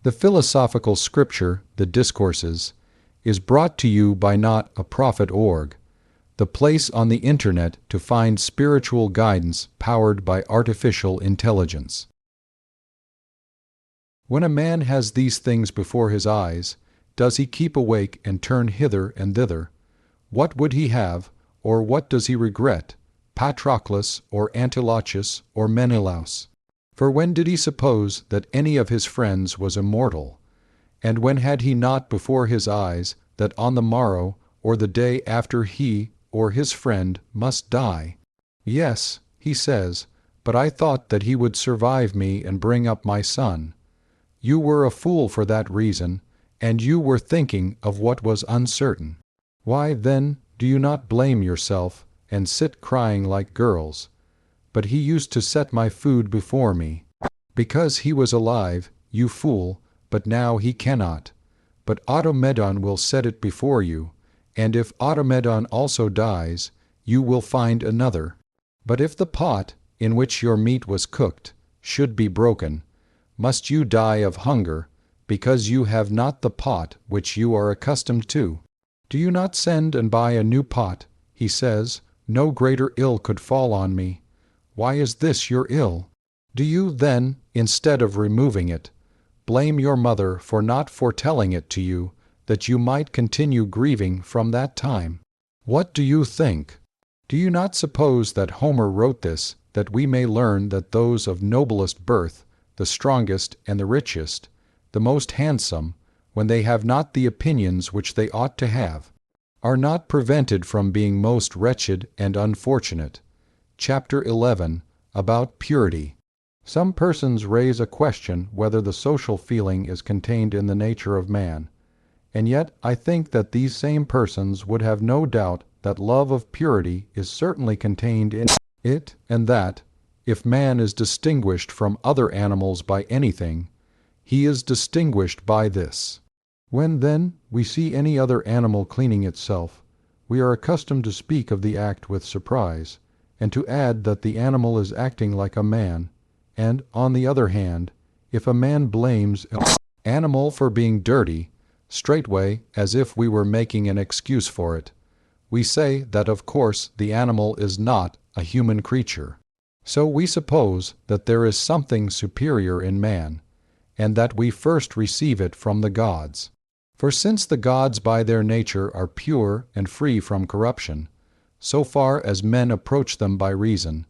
The philosophical scripture, the Discourses, is brought to you by not a prophet org, the place on the internet to find spiritual guidance powered by artificial intelligence. When a man has these things before his eyes, does he keep awake and turn hither and thither? What would he have, or what does he regret, Patroclus or Antilochus or Menelaus? For when did he suppose that any of his friends was immortal? And when had he not before his eyes that on the morrow or the day after he or his friend must die? Yes, he says, but I thought that he would survive me and bring up my son. You were a fool for that reason, and you were thinking of what was uncertain. Why, then, do you not blame yourself, and sit crying like girls? But he used to set my food before me. Because he was alive, you fool, but now he cannot. But Automedon will set it before you, and if Automedon also dies, you will find another. But if the pot, in which your meat was cooked, should be broken, must you die of hunger, because you have not the pot which you are accustomed to? Do you not send and buy a new pot? He says, no greater ill could fall on me. Why is this your ill? Do you then, instead of removing it, blame your mother for not foretelling it to you, that you might continue grieving from that time? What do you think? Do you not suppose that Homer wrote this, that we may learn that those of noblest birth, the strongest and the richest, the most handsome, when they have not the opinions which they ought to have, are not prevented from being most wretched and unfortunate? Chapter 11, about purity. Some persons raise a question whether the social feeling is contained in the nature of man, and yet I think that these same persons would have no doubt that love of purity is certainly contained in it, and that, if man is distinguished from other animals by anything, he is distinguished by this. When, then, we see any other animal cleaning itself, we are accustomed to speak of the act with surprise, and to add that the animal is acting like a man, and, on the other hand, if a man blames an animal for being dirty, straightway, as if we were making an excuse for it, we say that of course the animal is not a human creature. So we suppose that there is something superior in man, and that we first receive it from the gods. For since the gods by their nature are pure and free from corruption, so far as men approach them by reason,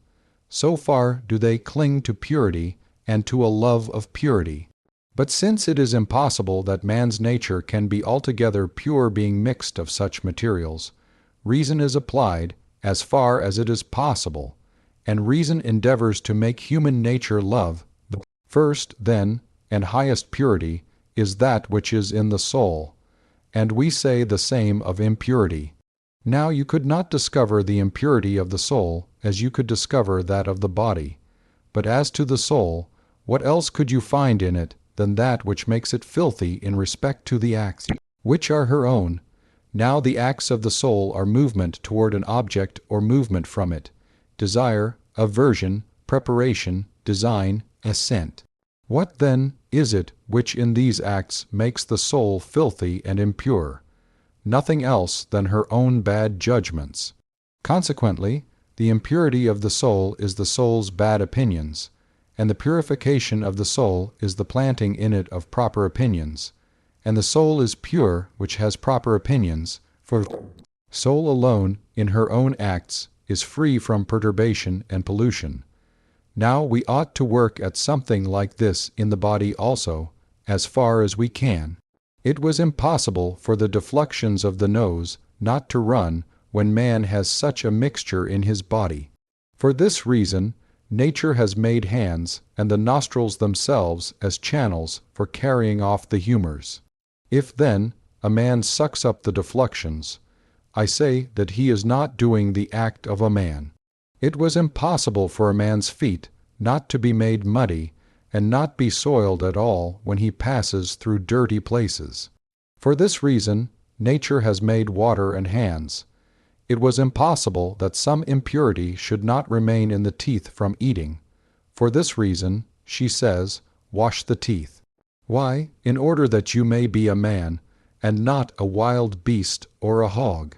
so far do they cling to purity and to a love of purity. But since it is impossible that man's nature can be altogether pure being mixed of such materials, reason is applied as far as it is possible, and reason endeavors to make human nature love. The first, then, and highest purity is that which is in the soul, and we say the same of impurity. Now you could not discover the impurity of the soul as you could discover that of the body. But as to the soul, what else could you find in it than that which makes it filthy in respect to the acts, which are her own? Now the acts of the soul are movement toward an object or movement from it, desire, aversion, preparation, design, assent. What, then, is it which in these acts makes the soul filthy and impure? Nothing else than her own bad judgments. Consequently, the impurity of the soul is the soul's bad opinions, and the purification of the soul is the planting in it of proper opinions, and the soul is pure which has proper opinions, for soul alone in her own acts is free from perturbation and pollution. Now we ought to work at something like this in the body also, as far as we can. It was impossible for the defluxions of the nose not to run when man has such a mixture in his body. For this reason, nature has made hands and the nostrils themselves as channels for carrying off the humors. If, then, a man sucks up the defluxions, I say that he is not doing the act of a man. It was impossible for a man's feet not to be made muddy and not be soiled at all when he passes through dirty places. For this reason, nature has made water and hands. It was impossible that some impurity should not remain in the teeth from eating. For this reason, she says, wash the teeth. Why, in order that you may be a man, and not a wild beast or a hog.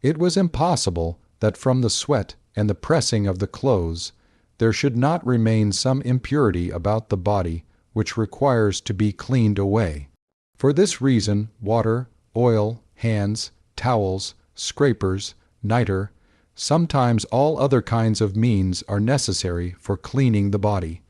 It was impossible that from the sweat and the pressing of the clothes there should not remain some impurity about the body which requires to be cleaned away. For this reason water, oil, hands, towels, scrapers, nitre, sometimes all other kinds of means are necessary for cleaning the body.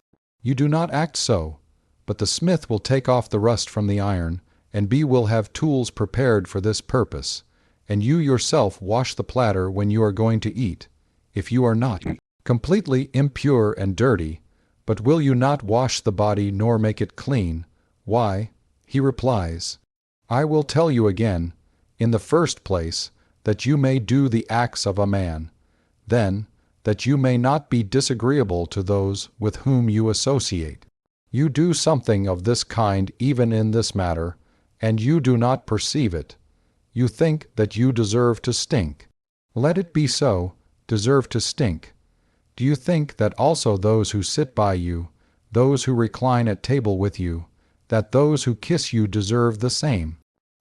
You do not act so, but the smith will take off the rust from the iron, and B will have tools prepared for this purpose, and you yourself wash the platter when you are going to eat, if you are not completely impure and dirty. But will you not wash the body nor make it clean? Why, he replies, I will tell you again, in the first place, that you may do the acts of a man, then, that you may not be disagreeable to those with whom you associate. You do something of this kind even in this matter, and you do not perceive it. You think that you deserve to stink. Let it be so, deserve to stink. Do you think that also those who sit by you, those who recline at table with you, that those who kiss you deserve the same?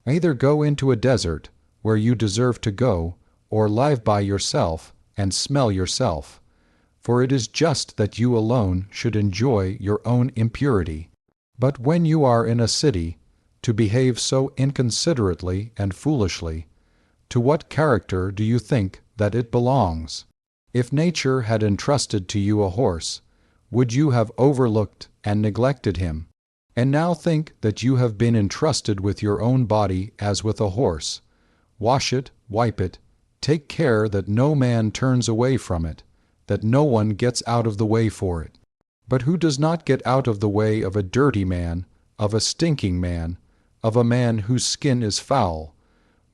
Either go into a desert, where you deserve to go, or live by yourself, and smell yourself. For it is just that you alone should enjoy your own impurity. But when you are in a city, to behave so inconsiderately and foolishly, to what character do you think that it belongs? If nature had entrusted to you a horse, would you have overlooked and neglected him? And now think that you have been entrusted with your own body as with a horse. Wash it, wipe it, take care that no man turns away from it, that no one gets out of the way for it. But who does not get out of the way of a dirty man, of a stinking man, of a man whose skin is foul,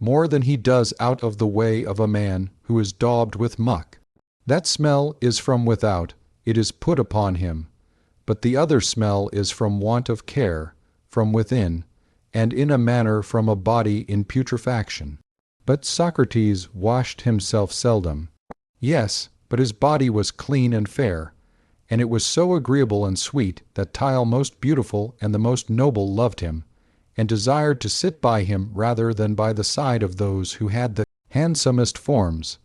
more than he does out of the way of a man who is daubed with muck? That smell is from without, it is put upon him, but the other smell is from want of care, from within, and in a manner from a body in putrefaction. But Socrates washed himself seldom. Yes, but his body was clean and fair, and it was so agreeable and sweet that Tyle most beautiful and the most noble loved him, and desired to sit by him rather than by the side of those who had the handsomest forms.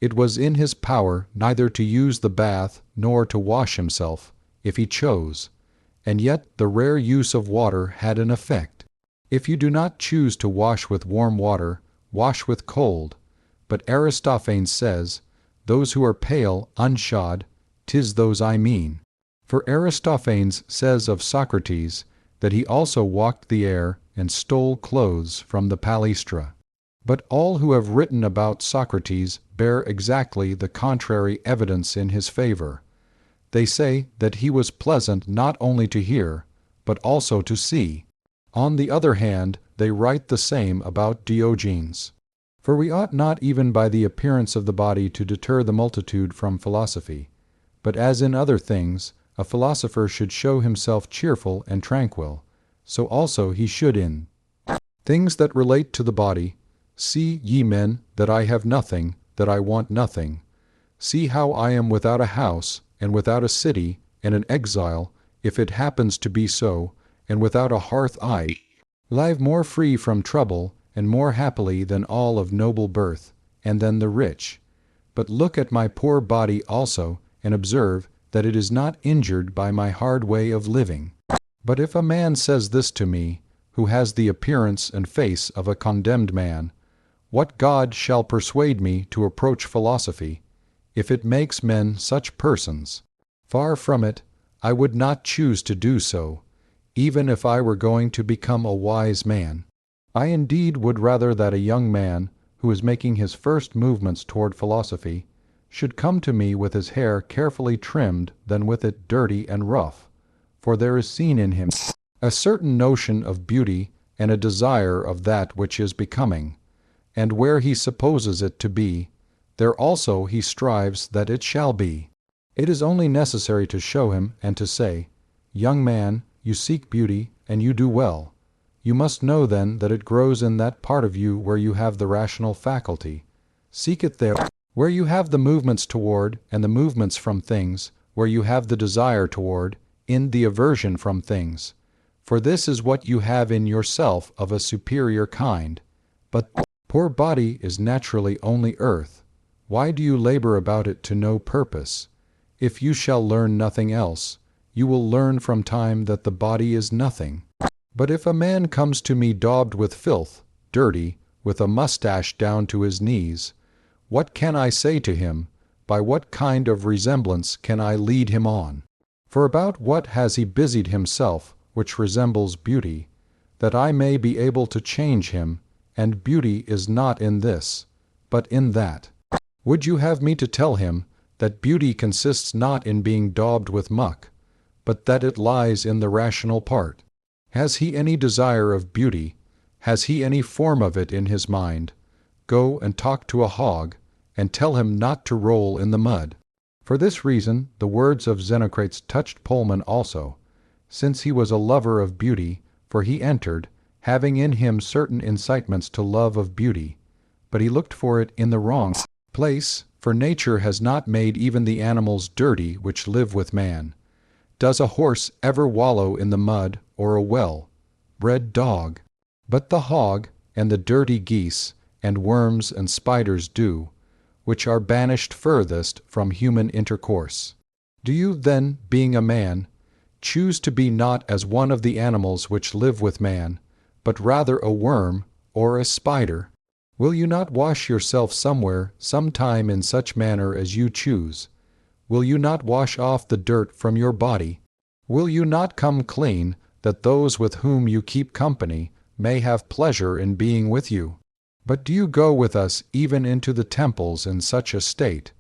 It was in his power neither to use the bath nor to wash himself, if he chose, and yet the rare use of water had an effect. If you do not choose to wash with warm water, wash with cold. But Aristophanes says, those who are pale, unshod, 'tis those I mean. For Aristophanes says of Socrates that he also walked the air and stole clothes from the palaestra. But all who have written about Socrates bear exactly the contrary evidence in his favor. They say that he was pleasant not only to hear, but also to see. On the other hand, they write the same about Diogenes. For we ought not even by the appearance of the body to deter the multitude from philosophy, but as in other things, a philosopher should show himself cheerful and tranquil, so also he should in things that relate to the body. See, ye men, that I have nothing, that I want nothing. See how I am without a house, and without a city, and an exile, if it happens to be so, and without a hearth I live more free from trouble, and more happily than all of noble birth, and than the rich. But look at my poor body also, and observe that it is not injured by my hard way of living. But if a man says this to me, who has the appearance and face of a condemned man, what God shall persuade me to approach philosophy, if it makes men such persons? Far from it, I would not choose to do so, even if I were going to become a wise man. I indeed would rather that a young man, who is making his first movements toward philosophy, should come to me with his hair carefully trimmed than with it dirty and rough, for there is seen in him a certain notion of beauty and a desire of that which is becoming, and where he supposes it to be, there also he strives that it shall be. It is only necessary to show him and to say, young man, you seek beauty, and you do well. You must know then that it grows in that part of you where you have the rational faculty. Seek it there, where you have the movements toward and the movements from things, where you have the desire toward, in the aversion from things. For this is what you have in yourself of a superior kind. But poor body is naturally only earth. Why do you labor about it to no purpose? If you shall learn nothing else, you will learn from time that the body is nothing. But if a man comes to me daubed with filth, dirty, with a mustache down to his knees, what can I say to him? By what kind of resemblance can I lead him on? For about what has he busied himself, which resembles beauty, that I may be able to change him, and beauty is not in this, but in that. Would you have me to tell him that beauty consists not in being daubed with muck, but that it lies in the rational part? Has he any desire of beauty? Has he any form of it in his mind? Go and talk to a hog, and tell him not to roll in the mud. For this reason the words of Xenocrates touched Pullman also, since he was a lover of beauty, for he entered, having in him certain incitements to love of beauty, but he looked for it in the wrong place, for nature has not made even the animals dirty which live with man. Does a horse ever wallow in the mud, or a well-bred dog? But the hog, and the dirty geese, and worms and spiders do, which are banished furthest from human intercourse. Do you then, being a man, choose to be not as one of the animals which live with man, but rather a worm or a spider? Will you not wash yourself somewhere, sometime in such manner as you choose? Will you not wash off the dirt from your body? Will you not come clean, that those with whom you keep company may have pleasure in being with you? But do you go with us even into the temples in such a state,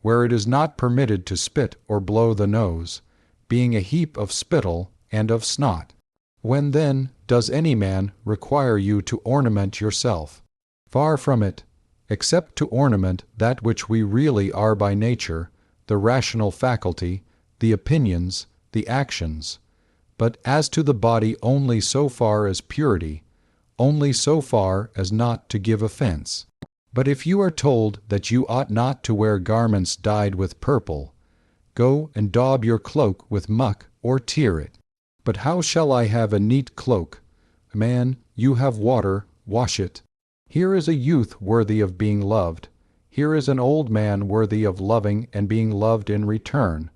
where it is not permitted to spit or blow the nose, being a heap of spittle and of snot? When then does any man require you to ornament yourself? Far from it, except to ornament that which we really are by nature, the rational faculty, the opinions, the actions. But as to the body only so far as purity, only so far as not to give offense. But if you are told that you ought not to wear garments dyed with purple, go and daub your cloak with muck or tear it. But how shall I have a neat cloak? Man, you have water, wash it. Here is a youth worthy of being loved. Here is an old man worthy of loving and being loved in return,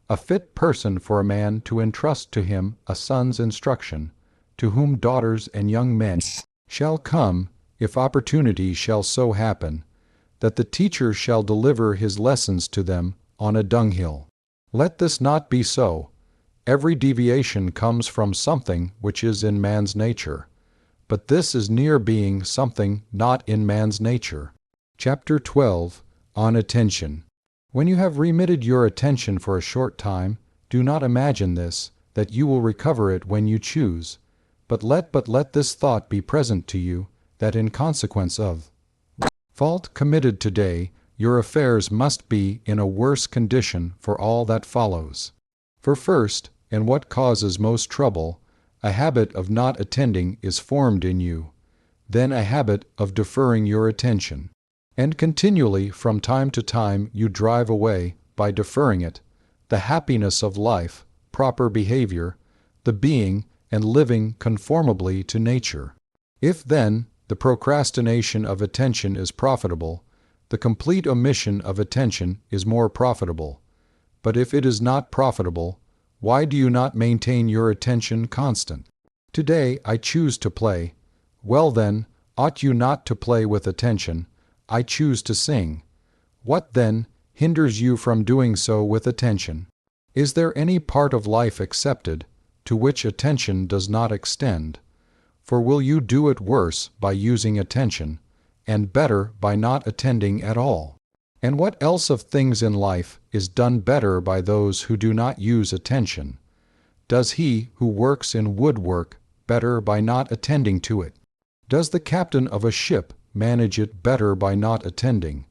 a fit person for a man to entrust to him a son's instruction, to whom daughters and young men shall come, if opportunity shall so happen, that the teacher shall deliver his lessons to them on a dunghill. Let this not be so. Every deviation comes from something which is in man's nature, but this is near being something not in man's nature. Chapter 12, On Attention. When you have remitted your attention for a short time, do not imagine this, that you will recover it when you choose. But let this thought be present to you, that in consequence of fault committed today, your affairs must be in a worse condition for all that follows. For first, and what causes most trouble, a habit of not attending is formed in you, then a habit of deferring your attention. And continually from time to time you drive away, by deferring it, the happiness of life, proper behavior, the being and living conformably to nature. If then the procrastination of attention is profitable, the complete omission of attention is more profitable. But if it is not profitable, why do you not maintain your attention constant? Today I choose to play. Well then, ought you not to play with attention? I choose to sing. What then hinders you from doing so with attention? Is there any part of life excepted, to which attention does not extend? For will you do it worse by using attention, and better by not attending at all? And what else of things in life is done better by those who do not use attention? Does he who works in woodwork better by not attending to it? Does the captain of a ship manage it better by not attending?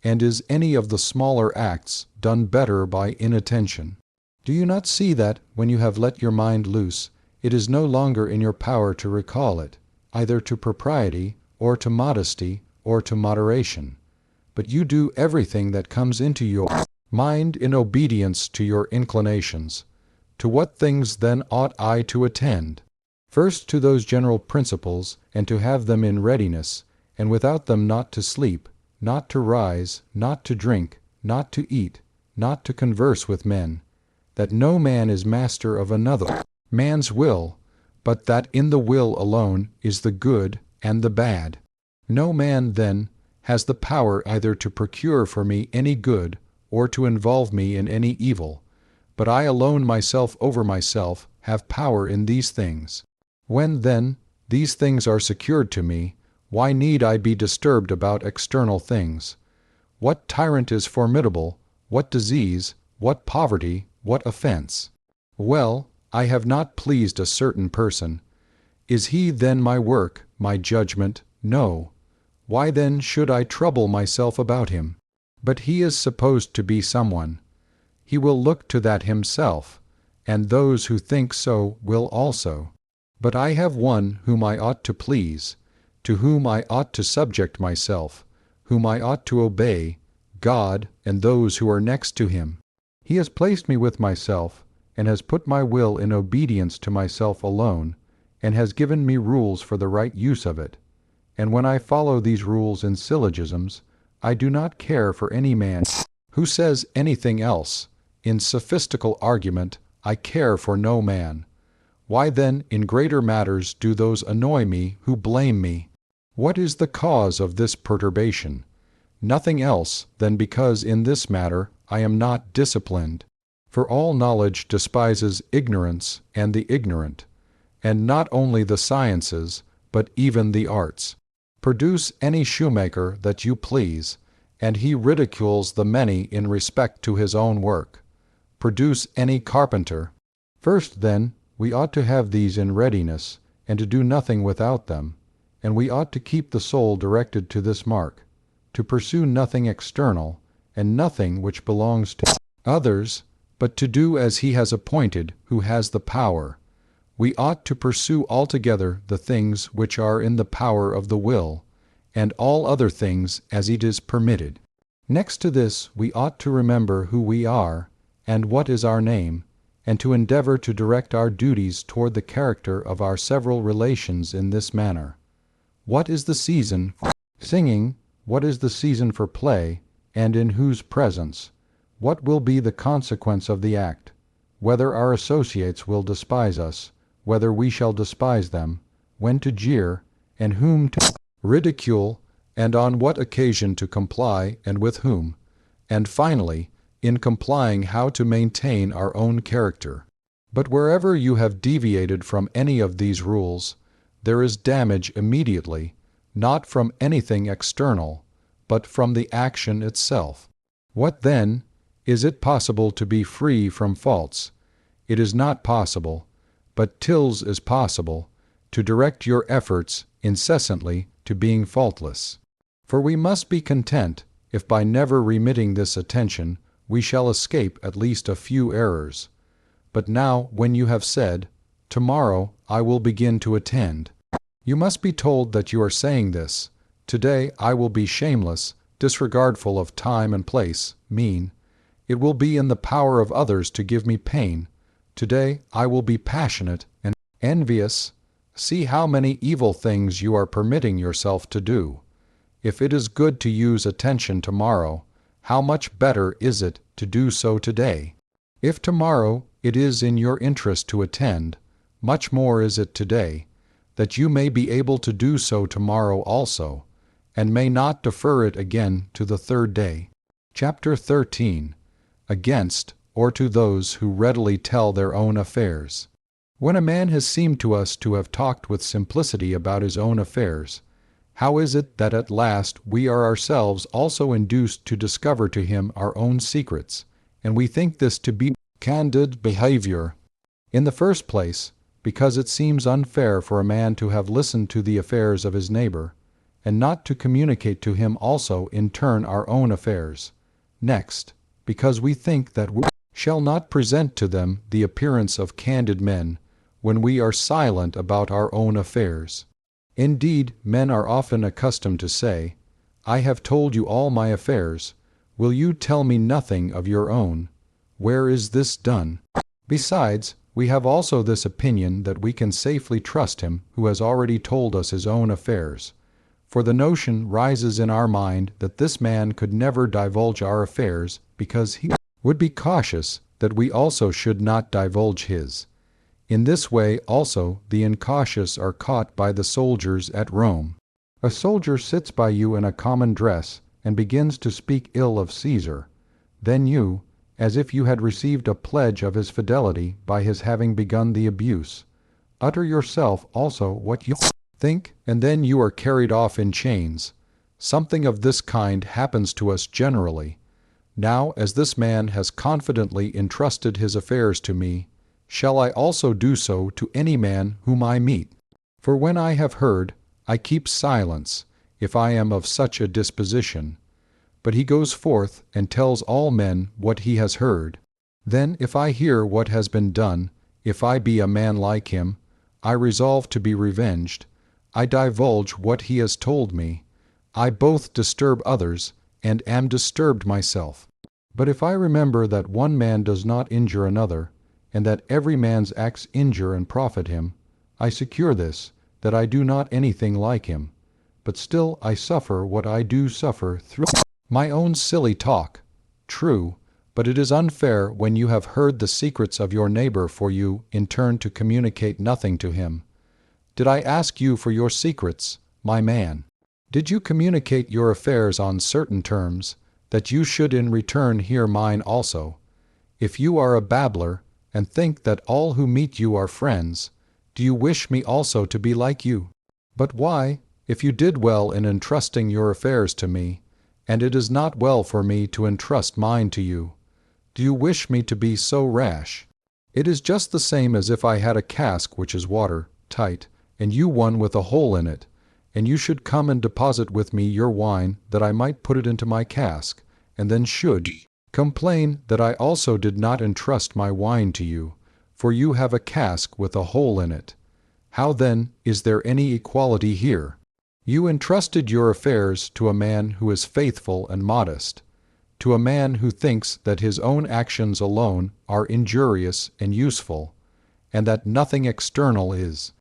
And is any of the smaller acts done better by inattention? Do you not see that, when you have let your mind loose, it is no longer in your power to recall it, either to propriety, or to modesty, or to moderation? But you do everything that comes into your mind in obedience to your inclinations. To what things then ought I to attend? First to those general principles, and to have them in readiness, and without them not to sleep, not to rise, not to drink, not to eat, not to converse with men, that no man is master of another man's will, but that in the will alone is the good and the bad. No man, then, has the power either to procure for me any good or to involve me in any evil, but I alone myself over myself have power in these things. When, then, these things are secured to me, why need I be disturbed about external things? What tyrant is formidable, what disease, what poverty, what offense? Well, I have not pleased a certain person. Is he then my work, my judgment? No. Why then should I trouble myself about him? But he is supposed to be someone. He will look to that himself, and those who think so will also. But I have one whom I ought to please, to whom I ought to subject myself, whom I ought to obey, God and those who are next to him. He has placed me with myself, and has put my will in obedience to myself alone, and has given me rules for the right use of it. And when I follow these rules in syllogisms, I do not care for any man who says anything else. In sophistical argument, I care for no man. Why then, in greater matters, do those annoy me who blame me? What is the cause of this perturbation? Nothing else than because in this matter I am not disciplined. For all knowledge despises ignorance and the ignorant, and not only the sciences, but even the arts. Produce any shoemaker that you please, and he ridicules the many in respect to his own work. Produce any carpenter. First, then, we ought to have these in readiness, and to do nothing without them, and we ought to keep the soul directed to this mark, to pursue nothing external, and nothing which belongs to others, but to do as he has appointed who has the power. We ought to pursue altogether the things which are in the power of the will, and all other things as it is permitted. Next to this, we ought to remember who we are, and what is our name, and to endeavor to direct our duties toward the character of our several relations in this manner. What is the season for singing? What is the season for play, and in whose presence? What will be the consequence of the act? Whether our associates will despise us, whether we shall despise them, when to jeer, and whom to ridicule, and on what occasion to comply, and with whom, and finally, in complying how to maintain our own character. But wherever you have deviated from any of these rules, there is damage immediately, not from anything external, but from the action itself. What then? Is it possible to be free from faults? It is not possible, but tills is possible, to direct your efforts incessantly to being faultless. For we must be content, if by never remitting this attention we shall escape at least a few errors. But now, when you have said, "Tomorrow I will begin to attend," you must be told that you are saying this. "Today I will be shameless, disregardful of time and place, mean. It will be in the power of others to give me pain. Today I will be passionate and envious." See how many evil things you are permitting yourself to do. If it is good to use attention tomorrow, how much better is it to do so today? If tomorrow it is in your interest to attend, much more is it today, that you may be able to do so tomorrow also, and may not defer it again to the third day. Chapter 13. Against, or to those who readily tell their own affairs. When a man has seemed to us to have talked with simplicity about his own affairs, how is it that at last we are ourselves also induced to discover to him our own secrets, and we think this to be candid behavior? In the first place, because it seems unfair for a man to have listened to the affairs of his neighbor, and not to communicate to him also in turn our own affairs. Next, because we think that we shall not present to them the appearance of candid men when we are silent about our own affairs. Indeed, men are often accustomed to say, "I have told you all my affairs. Will you tell me nothing of your own? Where is this done?" Besides, We have also this opinion that we can safely trust him who has already told us his own affairs. For the notion rises in our mind that this man could never divulge our affairs because he would be cautious that we also should not divulge his. In this way also the incautious are caught by the soldiers at Rome. A soldier sits by you in a common dress and begins to speak ill of Caesar. Then you, as if you had received a pledge of his fidelity by his having begun the abuse, utter yourself also what you think, and then you are carried off in chains. Something of this kind happens to us generally. Now, as this man has confidently entrusted his affairs to me, shall I also do so to any man whom I meet? For when I have heard, I keep silence, if I am of such a disposition. But he goes forth and tells all men what he has heard. Then if I hear what has been done, if I be a man like him, I resolve to be revenged. I divulge what he has told me. I both disturb others, and am disturbed myself. But if I remember that one man does not injure another, and that every man's acts injure and profit him, I secure this, that I do not anything like him. But still I suffer what I do suffer through my own silly talk. True, but it is unfair when you have heard the secrets of your neighbor for you in turn to communicate nothing to him. Did I ask you for your secrets, my man? Did you communicate your affairs on certain terms, that you should in return hear mine also? If you are a babbler, and think that all who meet you are friends, do you wish me also to be like you? But why, if you did well in entrusting your affairs to me, and it is not well for me to entrust mine to you, do you wish me to be so rash? It is just the same as if I had a cask which is water, tight, and you one with a hole in it, and you should come and deposit with me your wine that I might put it into my cask, and then should complain that I also did not entrust my wine to you, for you have a cask with a hole in it. How then is there any equality here? You entrusted your affairs to a man who is faithful and modest, to a man who thinks that his own actions alone are injurious and useful, and that nothing external is.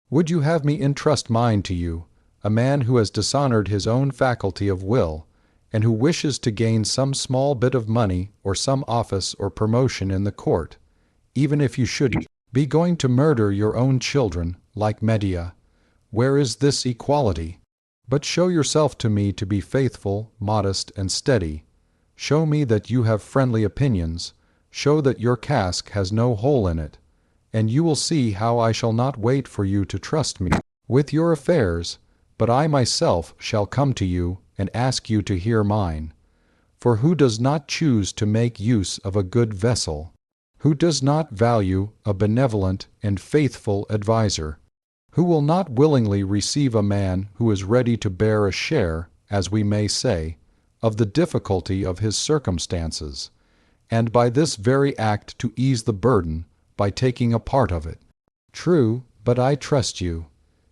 Would you have me entrust mine to you, a man who has dishonored his own faculty of will, and who wishes to gain some small bit of money or some office or promotion in the court, even if you should be going to murder your own children, like Medea? Where is this equality? But show yourself to me to be faithful, modest, and steady. Show me that you have friendly opinions. Show that your cask has no hole in it, and you will see how I shall not wait for you to trust me with your affairs, but I myself shall come to you and ask you to hear mine. For who does not choose to make use of a good vessel? Who does not value a benevolent and faithful adviser? Who will not willingly receive a man who is ready to bear a share, as we may say, of the difficulty of his circumstances, and by this very act to ease the burden by taking a part of it? True, but I trust you.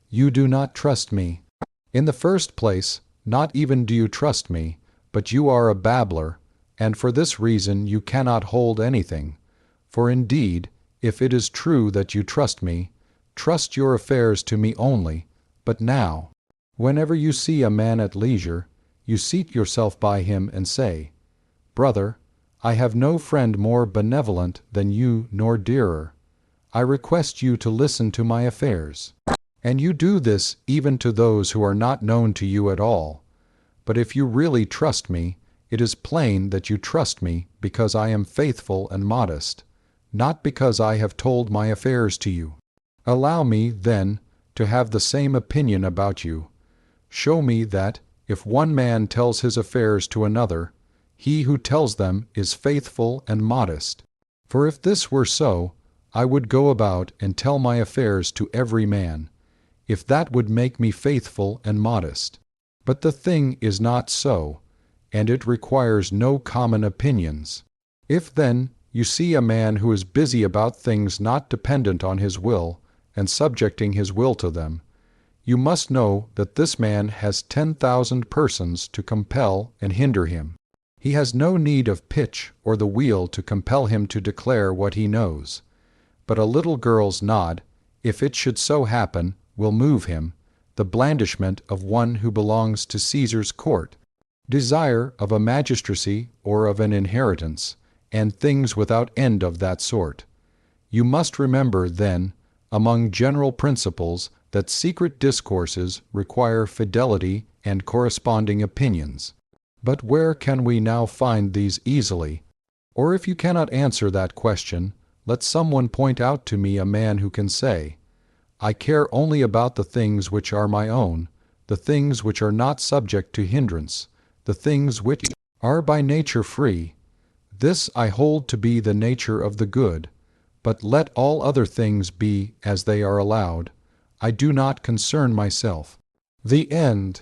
You do not trust me. In the first place, not even do you trust me, but you are a babbler, and for this reason you cannot hold anything. For indeed, if it is true that you trust me, trust your affairs to me only. But now, whenever you see a man at leisure, you seat yourself by him and say, "Brother, I have no friend more benevolent than you nor dearer. I request you to listen to my affairs." And you do this even to those who are not known to you at all. But if you really trust me, it is plain that you trust me because I am faithful and modest, not because I have told my affairs to you. Allow me, then, to have the same opinion about you. Show me that, if one man tells his affairs to another, he who tells them is faithful and modest. For if this were so, I would go about and tell my affairs to every man, if that would make me faithful and modest. But the thing is not so, and it requires no common opinions. If then you see a man who is busy about things not dependent on his will, and subjecting his will to them, you must know that this man has 10,000 persons to compel and hinder him. He has no need of pitch or the wheel to compel him to declare what he knows. but a little girl's nod, if it should so happen, will move him, the blandishment of one who belongs to Caesar's court, desire of a magistracy or of an inheritance, and things without end of that sort. You must remember, then, among general principles, that secret discourses require fidelity and corresponding opinions. But where can we now find these easily? Or if you cannot answer that question, let someone point out to me a man who can say, I care only about the things which are my own, the things which are not subject to hindrance, the things which are by nature free. This I hold to be the nature of the good, but let all other things be as they are allowed. I do not concern myself. The end.